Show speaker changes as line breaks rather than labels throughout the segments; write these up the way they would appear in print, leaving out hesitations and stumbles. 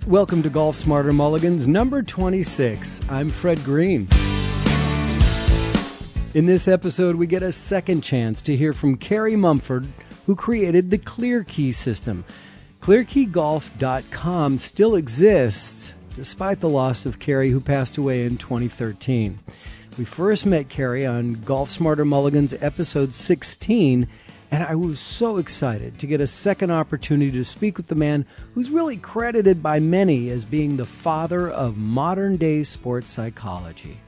Welcome to Golf Smarter Mulligans, number 26. I'm Fred Green. In this episode, we get a second chance to hear from Carey Mumford, who created the ClearKey system. ClearKeyGolf.com still exists, despite the loss of Carey, who passed away in 2013. We first met Carey on Golf Smarter Mulligans episode 16, and I was so excited to get a second opportunity to speak with the man who's really credited by many as being the father of modern-day sports psychology.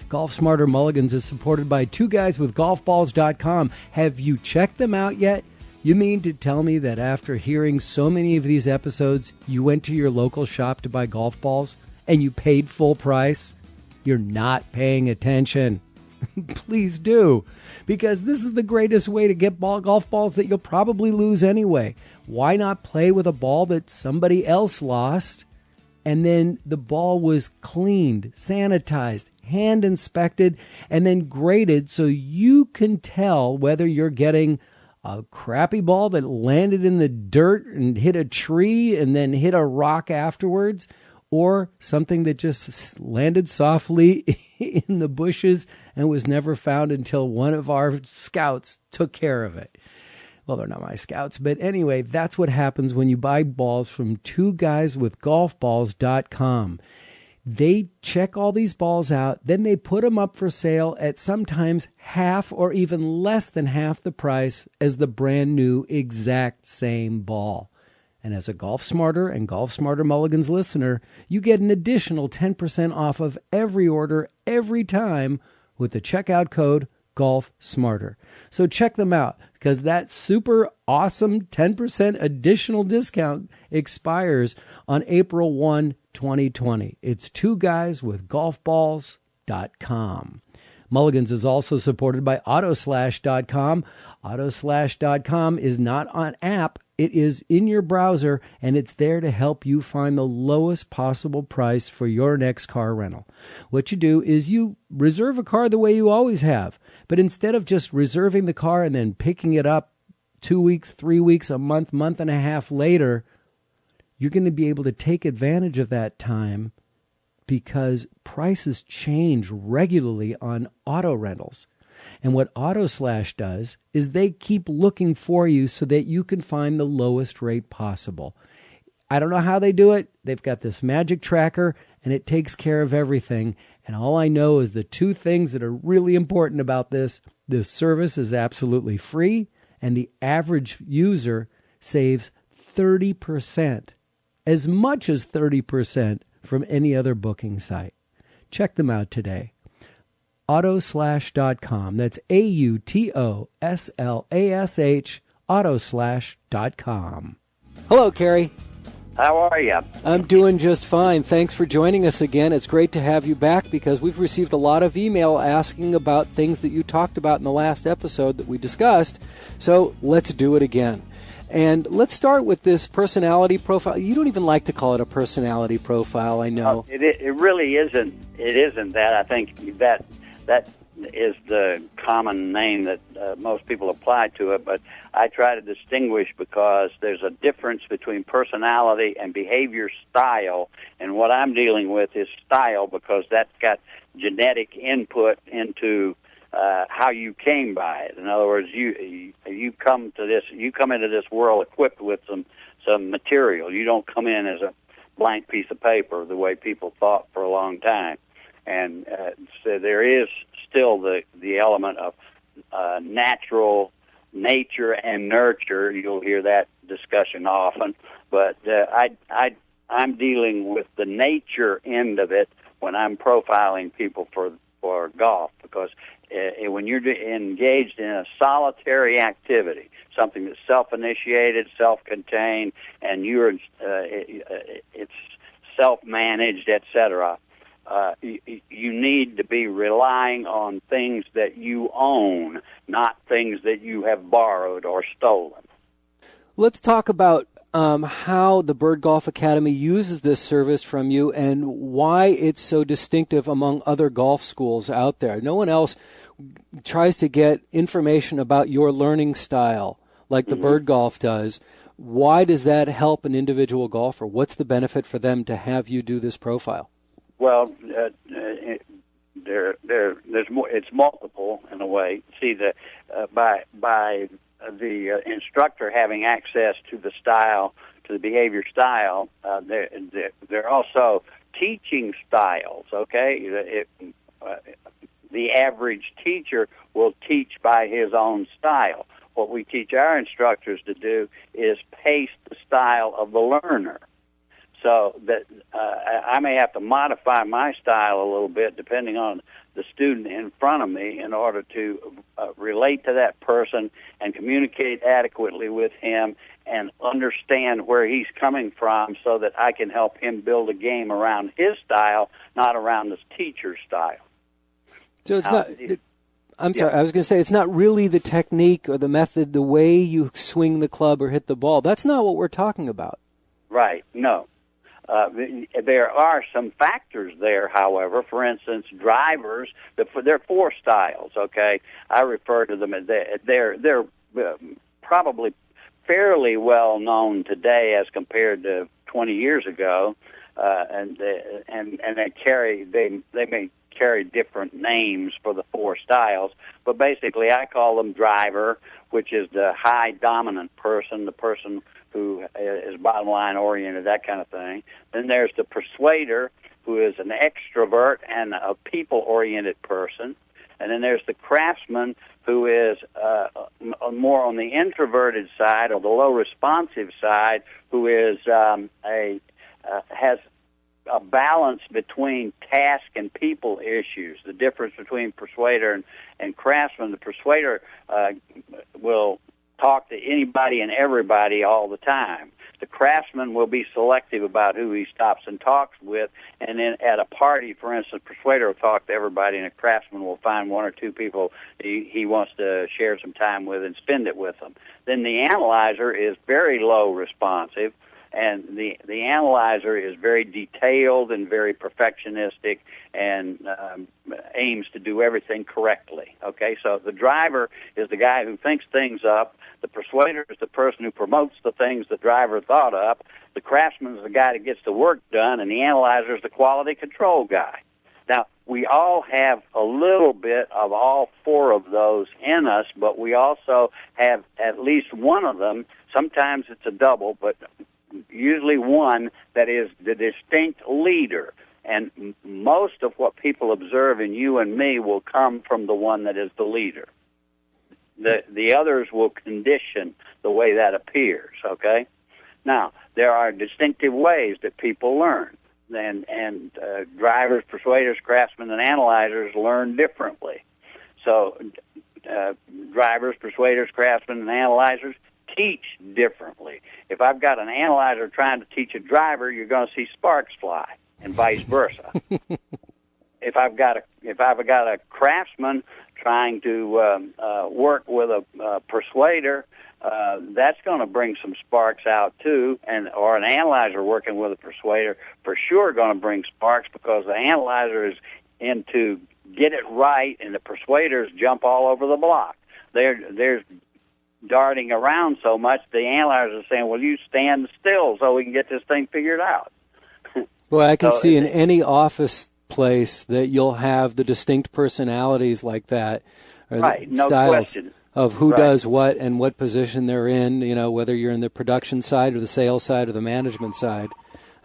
Golf Smarter Mulligans is supported by two guys with golfballs.com. Have you checked them out yet? You mean to tell me that after hearing so many of these episodes, you went to your local shop to buy golf balls and you paid full price? You're not paying attention. Please do, because this is the greatest way to get golf balls that you'll probably lose anyway. Why not play with a ball that somebody else lost, and then the ball was cleaned, sanitized, hand inspected, and then graded so you can tell whether you're getting a crappy ball that landed in the dirt and hit a tree and then hit a rock afterwards, or something that just landed softly in the bushes and was never found until one of our scouts took care of it. Well, they're not my scouts, but anyway, that's what happens when you buy balls from two guys with golfballs.com. They check all these balls out, then they put them up for sale at sometimes half or even less than half the price as the brand new exact same ball. And as a Golf Smarter and Golf Smarter Mulligans listener, you get an additional 10% off of every order every time with the checkout code Golf Smarter. So check them out, because that super awesome 10% additional discount expires on April 1, 2020. It's two guys with golfballs.com. Mulligans is also supported by Autoslash.com. Autoslash.com is not an app. It is in your browser, and it's there to help you find the lowest possible price for your next car rental. What you do is you reserve a car the way you always have, but instead of just reserving the car and then picking it up 2 weeks, 3 weeks, a month, month and a half later, you're going to be able to take advantage of that time because prices change regularly on auto rentals. And what Autoslash does is they keep looking for you so that you can find the lowest rate possible. I don't know how they do it. They've got this magic tracker, and it takes care of everything. And all I know is the two things that are really important about this service is absolutely free, and the average user saves 30%, as much as 30% from any other booking site. Check them out today. Autoslash.com. That's AUTOSLASH, Autoslash.com. Hello, Carey.
How are you?
I'm doing just fine. Thanks for joining us again. It's great to have you back because we've received a lot of email asking about things that you talked about in the last episode that we discussed. So let's do it again. And let's start with this personality profile. You don't even like to call it a personality profile, I know.
It really isn't. It isn't that. I think that is the common name that most people apply to it, but I try to distinguish because there's a difference between personality and behavior style, and what I'm dealing with is style because that's got genetic input into how you came by it. In other words, you come into this world equipped with some material. You don't come in as a blank piece of paper the way people thought for a long time. And so there is still the element of natural nature and nurture. You'll hear that discussion often, but I'm dealing with the nature end of it when I'm profiling people for golf, because when you're engaged in a solitary activity, something that's self-initiated, self-contained, and it's self-managed, etc. You need to be relying on things that you own, not things that you have borrowed or stolen.
Let's talk about how the Bird Golf Academy uses this service from you and why it's so distinctive among other golf schools out there. No one else tries to get information about your learning style like the Bird Golf does Why does that help an individual golfer? What's the benefit for them to have you do this profile?
Well, there's more. It's multiple in a way. See, by the instructor having access to the style, to the behavior style, they're also teaching styles. Okay, the average teacher will teach by his own style. What we teach our instructors to do is pace the style of the learner. So that I may have to modify my style a little bit depending on the student in front of me in order to relate to that person and communicate adequately with him and understand where he's coming from so that I can help him build a game around his style, not around his teacher's style.
So it's not... I'm sorry, I was going to say it's not really the technique or the method, the way you swing the club or hit the ball. That's not what we're talking about.
Right, no. There are some factors there, however. For instance, drivers, there are four styles, okay? I refer to them as they're probably fairly well known today as compared to 20 years ago, and they may carry different names for the four styles, but basically I call them driver, which is the high dominant person, the person who is bottom line oriented, that kind of thing. Then there's the persuader, who is an extrovert and a people oriented person. And then there's the craftsman, who is more on the introverted side or the low responsive side, who is has a balance between task and people issues. The difference between persuader and craftsman, the persuader will talk to anybody and everybody all the time. The craftsman will be selective about who he stops and talks with, and then at a party, for instance, persuader will talk to everybody, and a craftsman will find one or two people he wants to share some time with and spend it with them. Then the analyzer is very low responsive, and the analyzer is very detailed and very perfectionistic and aims to do everything correctly. Okay, so the driver is the guy who thinks things up. The persuader is the person who promotes the things the driver thought up. The craftsman is the guy that gets the work done, and the analyzer is the quality control guy. Now, we all have a little bit of all four of those in us, but we also have at least one of them. Sometimes it's a double, but usually one that is the distinct leader. And most of what people observe in you and me will come from the one that is the leader. The others will condition the way that appears, okay? Now, there are distinctive ways that people learn. And drivers, persuaders, craftsmen, and analyzers learn differently. So drivers, persuaders, craftsmen, and analyzers teach differently. If I've got an analyzer trying to teach a driver, you're going to see sparks fly, and vice versa. If I've got a craftsman trying to work with a persuader, that's going to bring some sparks out too, or an analyzer working with a persuader for sure going to bring sparks, because the analyzer is into get it right, and the persuaders jump all over the block. They're darting around so much, the analyzers are saying, well, you stand still so we can get this thing figured out.
Well, I can see in any office place that you'll have the distinct personalities like that.
Right, no
styles
question.
Of who does what and what position they're in, whether you're in the production side or the sales side or the management side.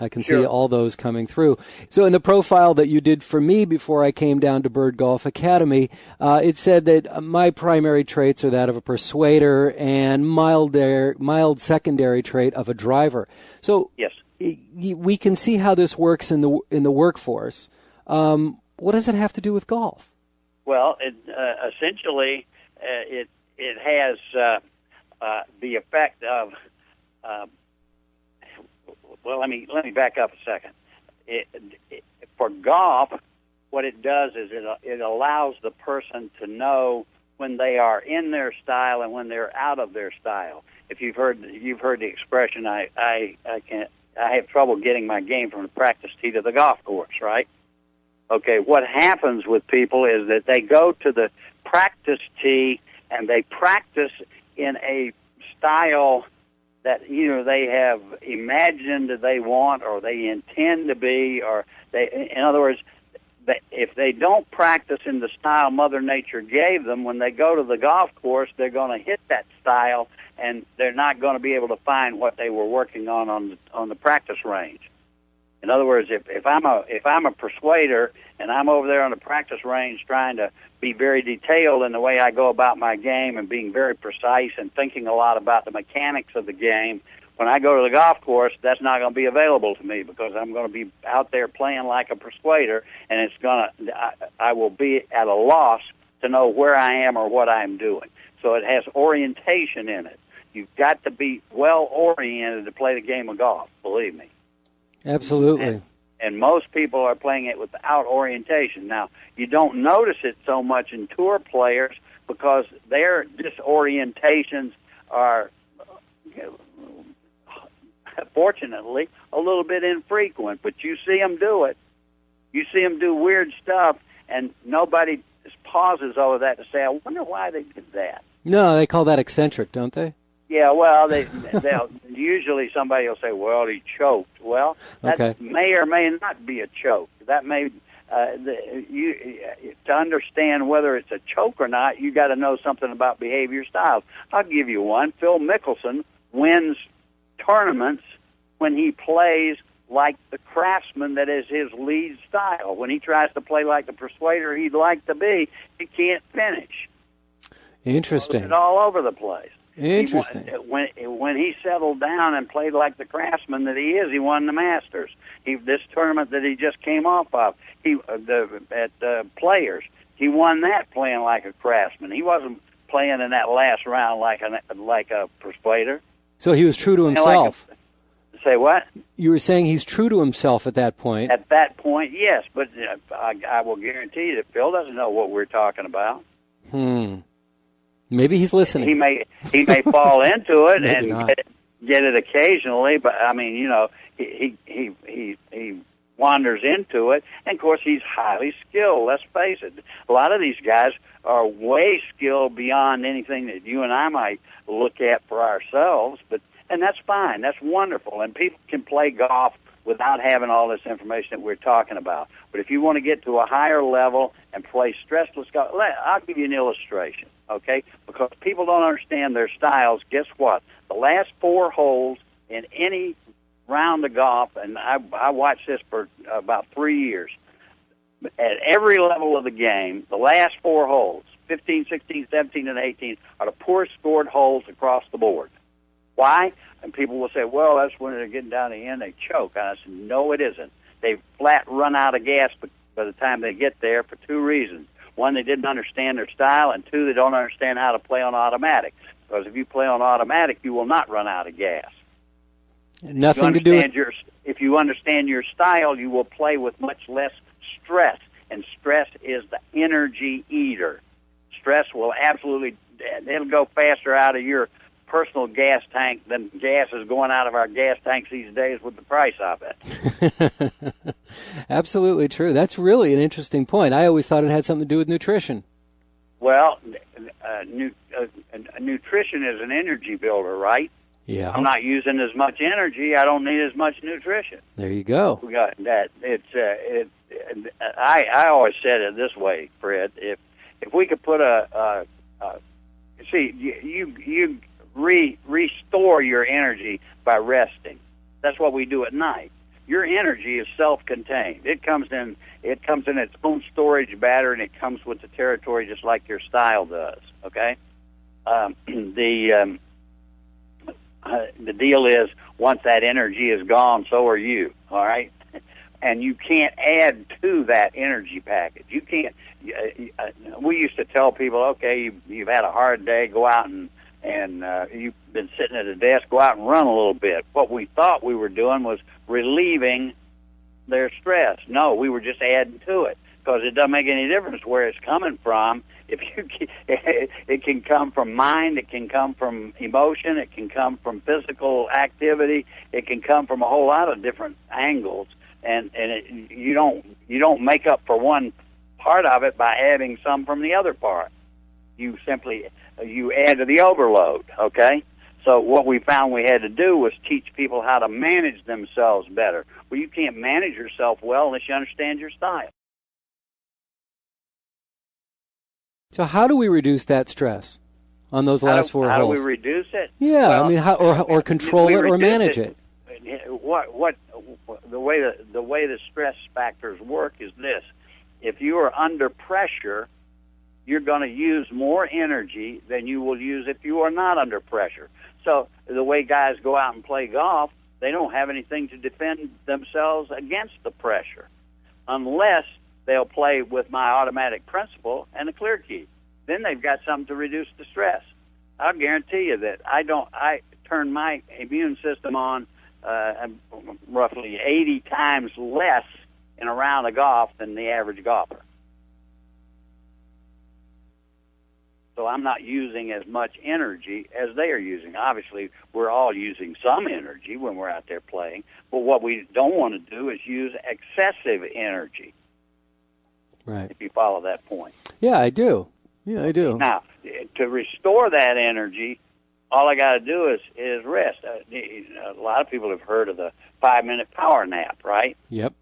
I can see all those coming through. So in the profile that you did for me before I came down to Bird Golf Academy, it said that my primary traits are that of a persuader and mild secondary trait of a driver. So
yes,
we can see how this works in the workforce. What does it have to do with golf? Well,
essentially, it has the effect of. Well, let me back up a second. For golf, what it does is it allows the person to know when they are in their style and when they're out of their style. If you've heard the expression, I have trouble getting my game from the practice tee to the golf course, right? Okay, what happens with people is that they go to the practice tee and they practice in a style that either they have imagined that they want or they intend to be, or in other words, if they don't practice in the style Mother Nature gave them, when they go to the golf course, they're going to hit that style, and they're not going to be able to find what they were working on the practice range. In other words, if I'm a persuader and I'm over there on the practice range trying to be very detailed in the way I go about my game and being very precise and thinking a lot about the mechanics of the game, when I go to the golf course, that's not going to be available to me because I'm going to be out there playing like a persuader, and I will be at a loss to know where I am or what I'm doing. So it has orientation in it. You've got to be well-oriented to play the game of golf, believe me.
Absolutely.
And most people are playing it without orientation. Now, you don't notice it so much in tour players because their disorientations are, fortunately, a little bit infrequent. But you see them do it. You see them do weird stuff, and nobody pauses over that to say, I wonder why they did that.
No, they call that eccentric, don't they?
Yeah, well, they'll usually somebody will say, well, he choked. Well, that may or may not be a choke. That may, to understand whether it's a choke or not, you got to know something about behavior styles. I'll give you one. Phil Mickelson wins tournaments when he plays like the craftsman that is his lead style. When he tries to play like the persuader he'd like to be, he can't finish.
Interesting.
It's all over the place.
Interesting.
When he settled down and played like the craftsman that he is, he won the Masters. This tournament that he just came off of, at Players, he won that playing like a craftsman. He wasn't playing in that last round like a persuader.
So he was true to himself.
Say what?
You were saying he's true to himself at that point.
At that point, yes, but I will guarantee you that Phil doesn't know what we're talking about.
Maybe he's listening.
He may fall into it and get it occasionally, but I mean, he wanders into it, and of course he's highly skilled. Let's face it, a lot of these guys are way skilled beyond anything that you and I might look at for ourselves. And that's fine. That's wonderful, and people can play golf without having all this information that we're talking about. But if you want to get to a higher level and play stressless golf, I'll give you an illustration, okay? Because people don't understand their styles. Guess what? The last 4 holes in any round of golf, and I watched this for about 3 years, at every level of the game, the last 4 holes, 15, 16, 17, and 18, are the poorest scored holes across the board. Why? And people will say, well, that's when they're getting down to the end, they choke. And I said, no, it isn't. They flat run out of gas by the time they get there for 2 reasons. One, they didn't understand their style, and 2, they don't understand how to play on automatic. Because if you play on automatic, you will not run out of gas.
Nothing to do with...
If you understand your style, you will play with much less stress, and stress is the energy eater. Stress will absolutely... It'll go faster out of your personal gas tank than gas is going out of our gas tanks these days with the price of it.
Absolutely true. That's really an interesting point. I always thought it had something to do with nutrition.
Well, nutrition is an energy builder, right?
Yeah.
I'm not using as much energy. I don't need as much nutrition.
There you go.
We got that. I always said it this way, Fred. If we could put you restore your energy by resting. That's what we do at night. Your energy is self-contained. It comes in its own storage battery, and it comes with the territory just like your style does. Okay. The deal is once that energy is gone, so are you. All right. And you can't add to that energy package. You can't. We used to tell people, okay, you've had a hard day, go out and you've been sitting at a desk, go out and run a little bit. What we thought we were doing was relieving their stress. No, we were just adding to it because it doesn't make any difference where it's coming from. It can come from mind, it can come from emotion, it can come from physical activity, it can come from a whole lot of different angles, and you don't make up for one part of it by adding some from the other part. You add to the overload, okay? So what we found we had to do was teach people how to manage themselves better. Well, you can't manage yourself well unless you understand your style.
So how do we reduce that stress on those last four holes?
How do we reduce it?
Yeah, well, I mean, or control it or manage it.
What the way the stress factors work is this: if you are under pressure, you're going to use more energy than you will use if you are not under pressure. So the way guys go out and play golf, they don't have anything to defend themselves against the pressure, unless they'll play with my automatic principle and the clear key. Then they've got something to reduce the stress. I'll guarantee you that I turn my immune system on roughly 80 times less in a round of golf than the average golfer. So I'm not using as much energy as they are using. Obviously, we're all using some energy when we're out there playing, but what we don't want to do is use excessive energy.
Right.
If you follow that point.
Yeah, I do. Yeah, I do.
Now, to restore that energy, all I got to do is rest. A lot of people have heard of the 5-minute power nap, right?
Yep.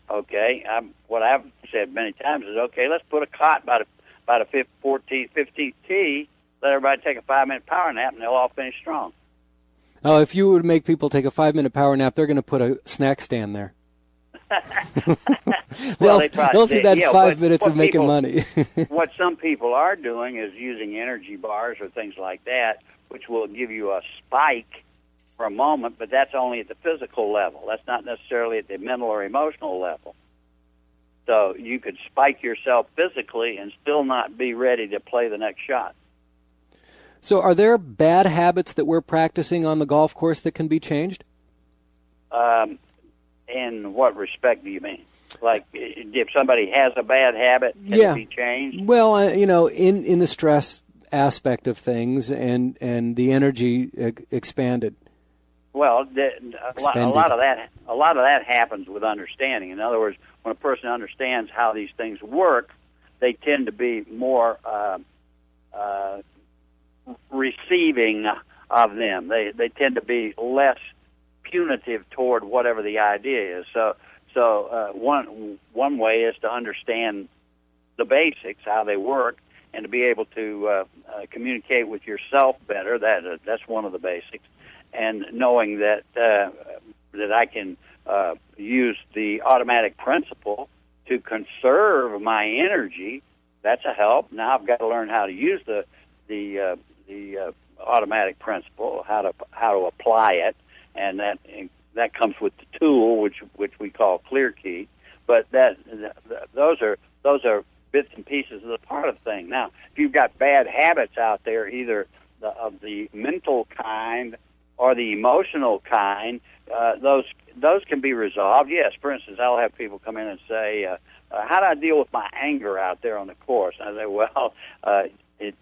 Okay. What I've said many times is, okay, let's put a cot by the 15th tee, let everybody take a 5-minute power nap, and they'll all finish strong.
Oh, if you would make people take a 5-minute power nap, they're going to put a snack stand there. They'll see that 5 minutes of making money.
What some people are doing is using energy bars or things like that, which will give you a spike for a moment, but that's only at the physical level. That's not necessarily at the mental or emotional level. So you could spike yourself physically and still not be ready to play the next shot.
So are there bad habits that we're practicing on the golf course that can be changed?
In what respect do you mean? Like if somebody has a bad habit, can it be changed?
Well, in the stress aspect of things and the energy expanded.
Well, a lot of that happens with understanding. In other words, when a person understands how these things work, they tend to be more receiving of them. They tend to be less punitive toward whatever the idea is. So one way is to understand the basics, how they work, and to be able to communicate with yourself better. That's one of the basics. And knowing that I can use the automatic principle to conserve my energy, that's a help. Now I've got to learn how to use the automatic principle, how to apply it, and that comes with the tool, which we call clear key. But those are bits and pieces of the part of the thing. Now, if you've got bad habits out there, either of the mental kind or the emotional kind, those can be resolved. Yes, for instance, I'll have people come in and say, how do I deal with my anger out there on the course? And I say, well,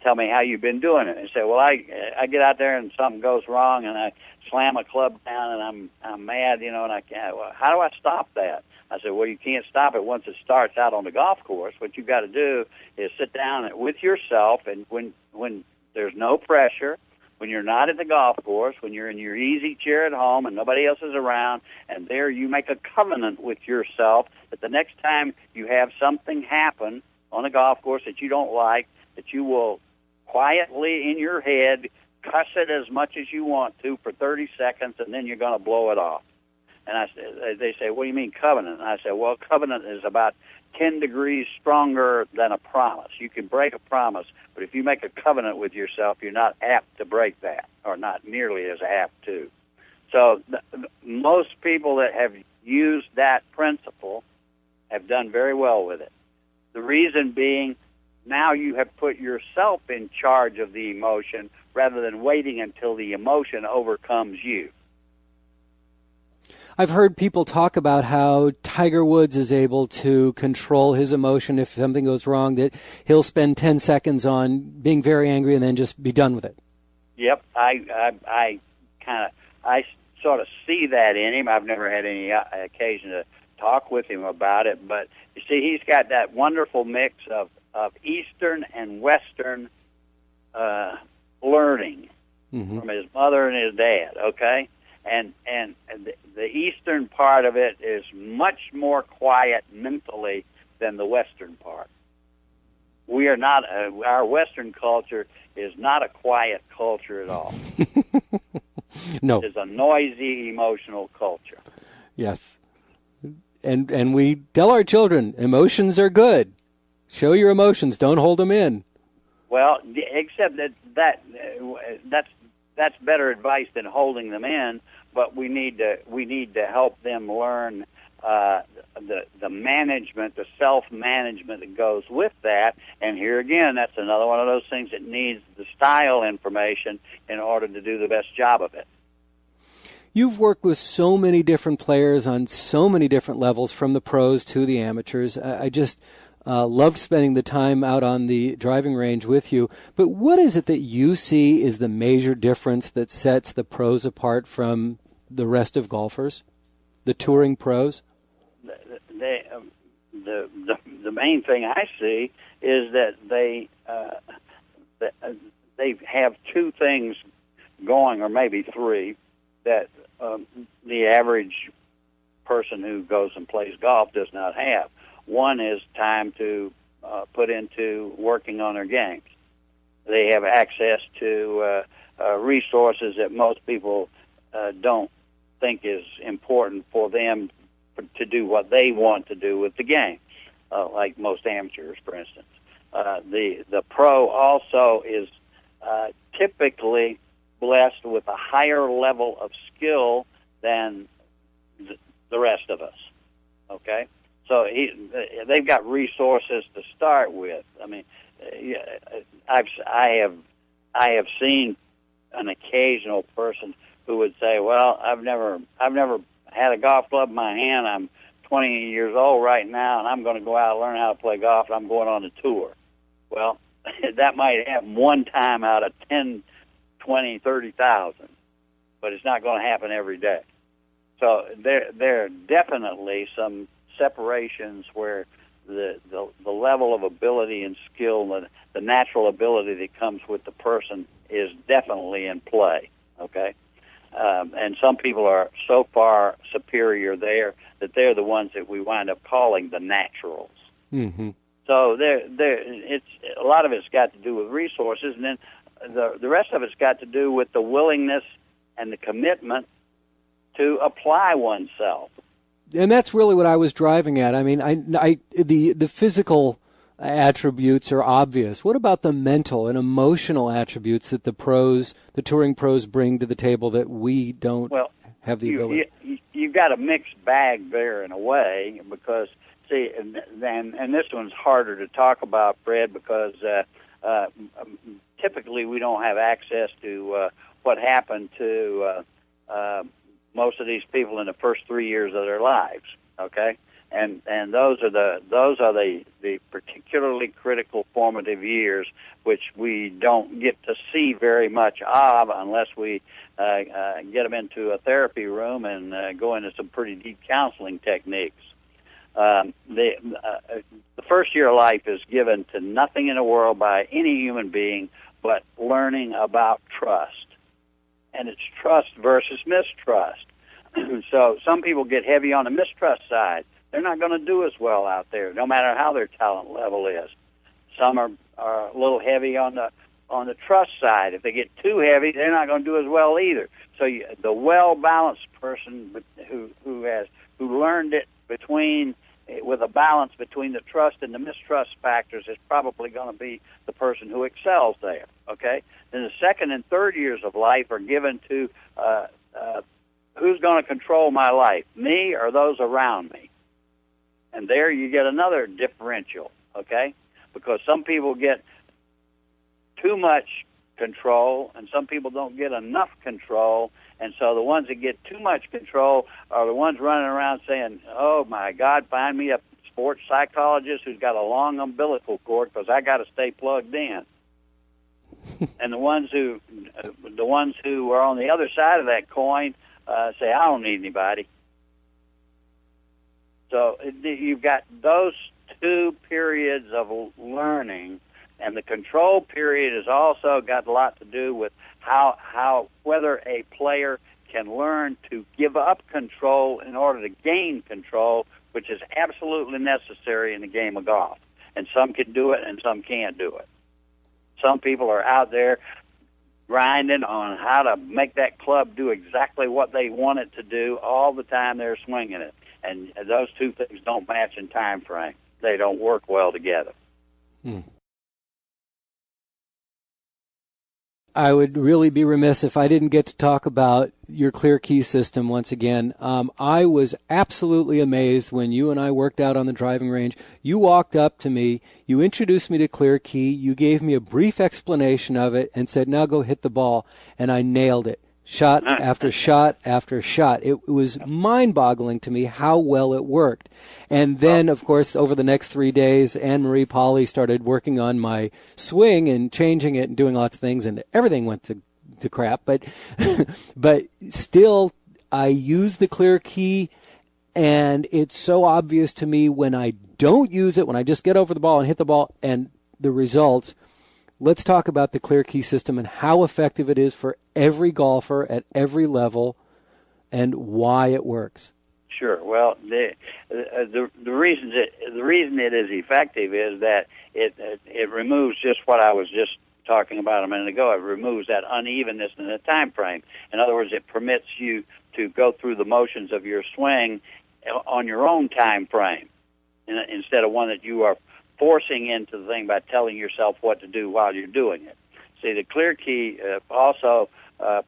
tell me how you've been doing it. And say, well, I get out there and something goes wrong and I slam a club down and I'm mad, and I can't. Well, how do I stop that? I said, well, you can't stop it once it starts out on the golf course. What you've got to do is sit down with yourself, and when there's no pressure, when you're not at the golf course, when you're in your easy chair at home and nobody else is around, and there you make a covenant with yourself that the next time you have something happen on a golf course that you don't like, that you will quietly in your head cuss it as much as you want to for 30 seconds, and then you're going to blow it off. And they say, what do you mean covenant? And I say, well, covenant is about 10 degrees stronger than a promise. You can break a promise, but if you make a covenant with yourself, you're not apt to break that, or not nearly as apt to. So most people that have used that principle have done very well with it. The reason being, now you have put yourself in charge of the emotion rather than waiting until the emotion overcomes you.
I've heard people talk about how Tiger Woods is able to control his emotion if something goes wrong, that he'll spend 10 seconds on being very angry and then just be done with it.
Yep, I sort of see that in him. I've never had any occasion to talk with him about it, but you see, he's got that wonderful mix of Eastern and Western learning. from his mother and his dad, okay? And the eastern part of it is much more quiet mentally than the western part. We are not, our western culture is not a quiet culture at all.
No.
It is a noisy, emotional culture.
Yes. And we tell our children, emotions are good. Show your emotions, don't hold them in.
Well, except that's better advice than holding them in, but we need to help them learn the management, the self-management that goes with that. And here again, that's another one of those things that needs the style information in order to do the best job of it.
You've worked with so many different players on so many different levels, from the pros to the amateurs. I just loved spending the time out on the driving range with you. But what is it that you see is the major difference that sets the pros apart from the rest of golfers, the touring pros?
The main thing I see is that they have two things going, or maybe three, that the average person who goes and plays golf does not have. One is time to put into working on their games. They have access to resources that most people don't think is important for them to do what they want to do with the game, like most amateurs, for instance. The pro also is typically blessed with a higher level of skill than the rest of us. Okay, so they've got resources to start with. I mean, I have seen an occasional person who would say, "Well, I've never had a golf club in my hand. I'm 20 years old right now, and I'm going to go out and learn how to play golf. And I'm going on a tour." Well, that might happen one time out of 10, 20, 30,000, but it's not going to happen every day. So there are definitely some separations where the level of ability and skill, the natural ability that comes with the person, is definitely in play. Okay, and some people are so far superior there that they're the ones that we wind up calling the naturals.
Mm-hmm.
So it's a lot of it's got to do with resources, and then the rest of it's got to do with the willingness and the commitment to apply oneself.
And that's really what I was driving at. I mean, the physical attributes are obvious. What about the mental and emotional attributes that the touring pros bring to the table that we don't have the ability?
You've got a mixed bag there in a way, because see, and this one's harder to talk about, Fred, because typically we don't have access to what happened to most of these people in the first 3 years of their lives. Okay, and those are the particularly critical formative years, which we don't get to see very much of unless we get them into a therapy room and go into some pretty deep counseling techniques. The first year of life is given to nothing in the world by any human being but learning about trust. And it's trust versus mistrust. So some people get heavy on the mistrust side. They're not going to do as well out there, no matter how their talent level is. Some are a little heavy on the trust side. If they get too heavy, they're not going to do as well either. So the well-balanced person who learned it with a balance between the trust and the mistrust factors is probably going to be the person who excels there. Okay. Then the second and third years of life are given to who's going to control my life, me or those around me. And there you get another differential. Okay, because some people get too much control, and some people don't get enough control. And so the ones that get too much control are the ones running around saying, "Oh, my God, find me a sports psychologist who's got a long umbilical cord because I got to stay plugged in." And the ones who are on the other side of that coin say, "I don't need anybody." So you've got those two periods of learning, and the control period has also got a lot to do with whether a player can learn to give up control in order to gain control, which is absolutely necessary in the game of golf. And some can do it and some can't do it. Some people are out there grinding on how to make that club do exactly what they want it to do all the time they're swinging it. And those two things don't match in time frame. They don't work well together.
I would really be remiss if I didn't get to talk about your clear key system once again. I was absolutely amazed when you and I worked out on the driving range. You walked up to me, you introduced me to clear key, you gave me a brief explanation of it and said, now go hit the ball, and I nailed it. Shot after shot after shot. It was mind-boggling to me how well it worked. And then, of course, over the next 3 days, Anne-Marie Pauley started working on my swing and changing it and doing lots of things, and everything went to crap. But but still, I use the clear key, and it's so obvious to me when I don't use it, when I just get over the ball and hit the ball, and the results. Let's talk about the clear key system and how effective it is for every golfer at every level and why it works.
Sure. Well, the reason it is effective is that it removes just what I was just talking about a minute ago. It removes that unevenness in the time frame. In other words, it permits you to go through the motions of your swing on your own time frame instead of one that you are forcing into the thing by telling yourself what to do while you're doing it. See, the clear key also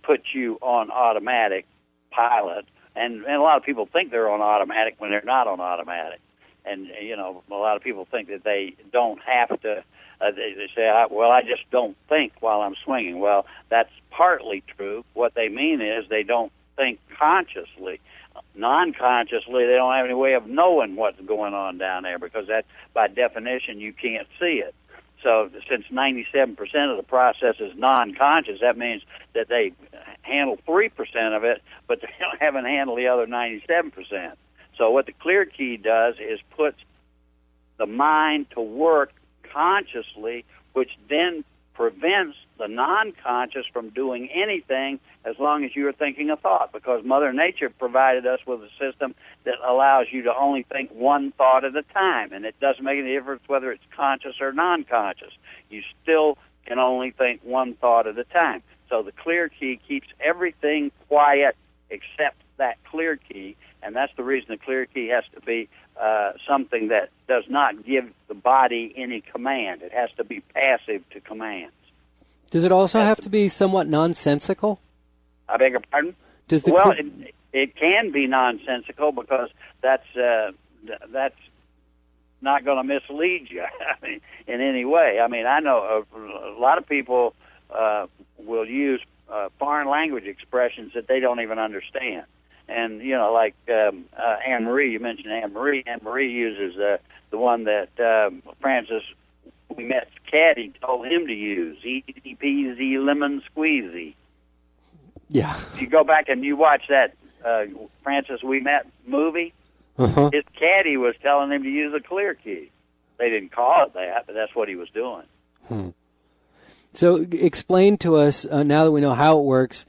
puts you on automatic pilot, and a lot of people think they're on automatic when they're not on automatic. And, you know, a lot of people think that they don't have to, they say, I just don't think while I'm swinging. Well, that's partly true. What they mean is they don't think consciously. Non-consciously, they don't have any way of knowing what's going on down there because that, by definition, you can't see it. So since 97% of the process is non-conscious, that means that they handle 3% of it, but they haven't handled the other 97%. So what the clear key does is puts the mind to work consciously, which then prevents the non-conscious from doing anything as long as you are thinking a thought, because Mother Nature provided us with a system that allows you to only think one thought at a time, and it doesn't make any difference whether it's conscious or non-conscious. You still can only think one thought at a time. So the clear key keeps everything quiet except that clear key, and that's the reason the clear key has to be something that does not give the body any command. It has to be passive to commands.
Does it also have to be somewhat nonsensical?
I beg your pardon? It can be nonsensical because that's not going to mislead you in any way. I mean, I know a lot of people will use foreign language expressions that they don't even understand. And, you know, like Anne-Marie, you mentioned Anne-Marie. Anne-Marie uses the one that Francis Ouimet's caddy told him to use, easy peasy lemon squeezy.
Yeah.
If you go back and you watch that Francis Ouimet movie, his caddy was telling him to use a clear key. They didn't call it that, but that's what he was doing.
So explain to us, now that we know how it works,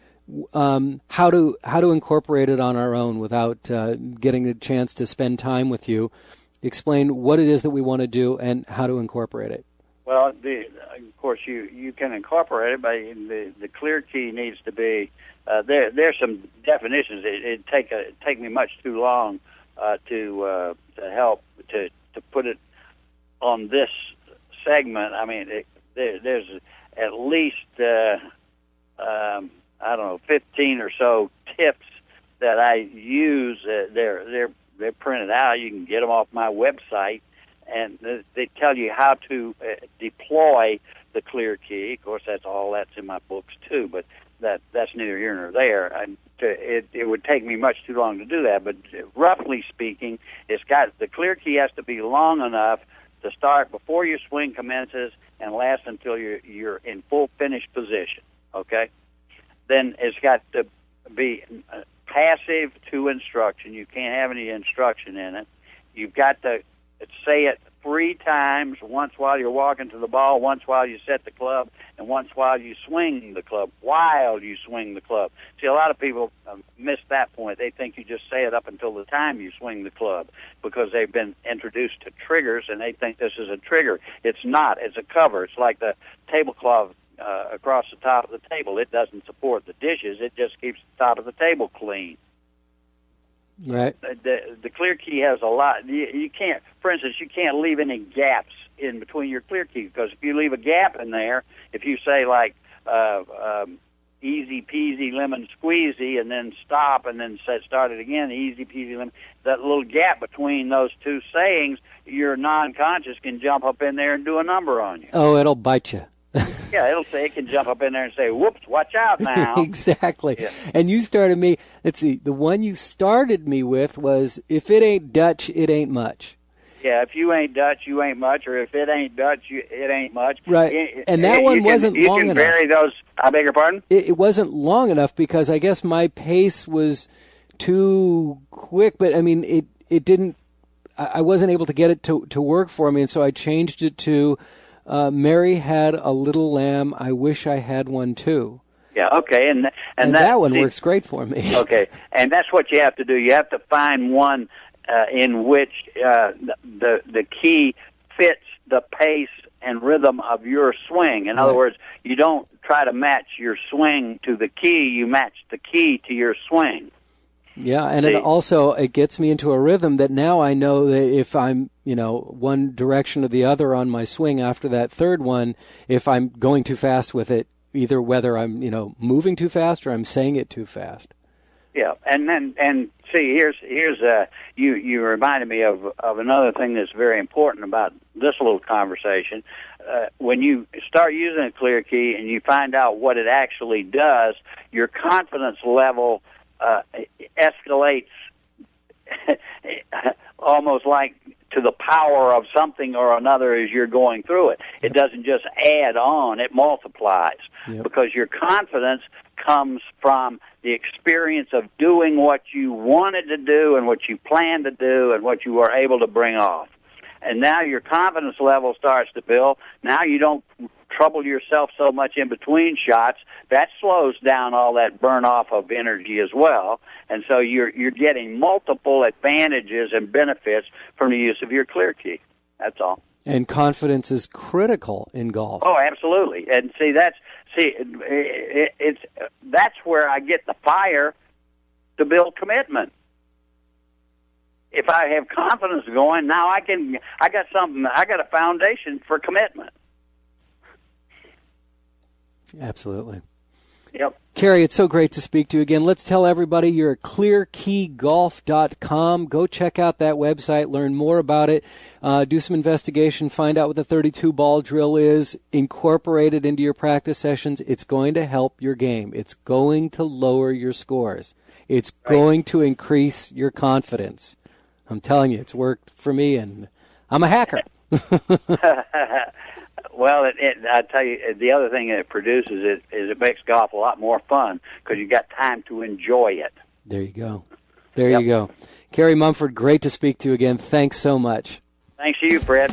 how to incorporate it on our own without getting the chance to spend time with you. Explain what it is that we want to do and how to incorporate it.
Well, of course, you can incorporate it, but the clear key needs to be there's some definitions. It'd take me much too long to help to put it on this segment. I mean, there's at least I don't know, 15 or so tips that I use. They're printed out. You can get them off my website, and they tell you how to deploy the clear key. Of course, that's in my books too, but that's neither here nor there. It would take me much too long to do that, but roughly speaking, the clear key has to be long enough to start before your swing commences and last until you're in full finished position. Okay? Then it's got to be passive to instruction. You can't have any instruction in it. You've got to say it 3 times, once while you're walking to the ball, once while you set the club, and once while you swing the club, while you swing the club. See, a lot of people miss that point. They think you just say it up until the time you swing the club because they've been introduced to triggers, and they think this is a trigger. It's not. It's a cover. It's like the tablecloth across the top of the table. It doesn't support the dishes. It just keeps the top of the table clean.
Right.
The clear key has a lot. You can't, for instance, you can't leave any gaps in between your clear key, because if you leave a gap in there, if you say like easy peasy lemon squeezy and then stop and then start it again, easy peasy lemon, that little gap between those two sayings, your non-conscious can jump up in there and do a number on you.
Oh, it'll bite you.
Yeah, it can jump up in there and say, whoops, watch out now.
Exactly.
Yeah.
And you started me, let's see, the one you started me with was, if it ain't Dutch, it ain't much.
Yeah, if you ain't Dutch, you ain't much, or if it ain't Dutch, it ain't much.
Right, and that one wasn't long enough.
You can vary those, I beg your pardon?
It wasn't long enough because I guess my pace was too quick, but I mean, it didn't, I wasn't able to get it to work for me, and so I changed it to, Mary had a little lamb, I wish I had one too. Yeah,
okay, and
that one works great for me.
Okay, and that's what you have to do. You have to find one in which the key fits the pace and rhythm of your swing. In other words, you don't try to match your swing to the key, you match the key to your swing.
Yeah, and it gets me into a rhythm that now I know that if I'm, one direction or the other on my swing after that third one, if I'm going too fast with it, either whether I'm, moving too fast or I'm saying it too fast.
Yeah, and see, here's you reminded me of another thing that's very important about this little conversation. When you start using a clear key and you find out what it actually does, your confidence level escalates almost like to the power of something or another as you're going through it. It doesn't just add on, it multiplies. Yep. Because your confidence comes from the experience of doing what you wanted to do and what you planned to do and what you were able to bring off. And now your confidence level starts to build. Now you don't trouble yourself so much in between shots. That slows down all that burn off of energy as well. And so you're getting multiple advantages and benefits from the use of your clear key. That's all.
And confidence is critical in golf.
Oh, absolutely. And that's where I get the fire to build commitment. If I have confidence going, now I got a foundation for commitment.
Absolutely.
Yep.
Carey, it's so great to speak to you again. Let's tell everybody you're at clearkeygolf.com. Go check out that website, learn more about it, do some investigation, find out what the 32-ball drill is, incorporate it into your practice sessions. It's going to help your game. It's going to lower your scores. It's going to increase your confidence. I'm telling you, it's worked for me, and I'm a hacker.
Well, I tell you, the other thing that it produces is it makes golf a lot more fun because you got time to enjoy it.
There you go. There you go. Carey Mumford, great to speak to you again. Thanks so much.
Thanks to you, Fred.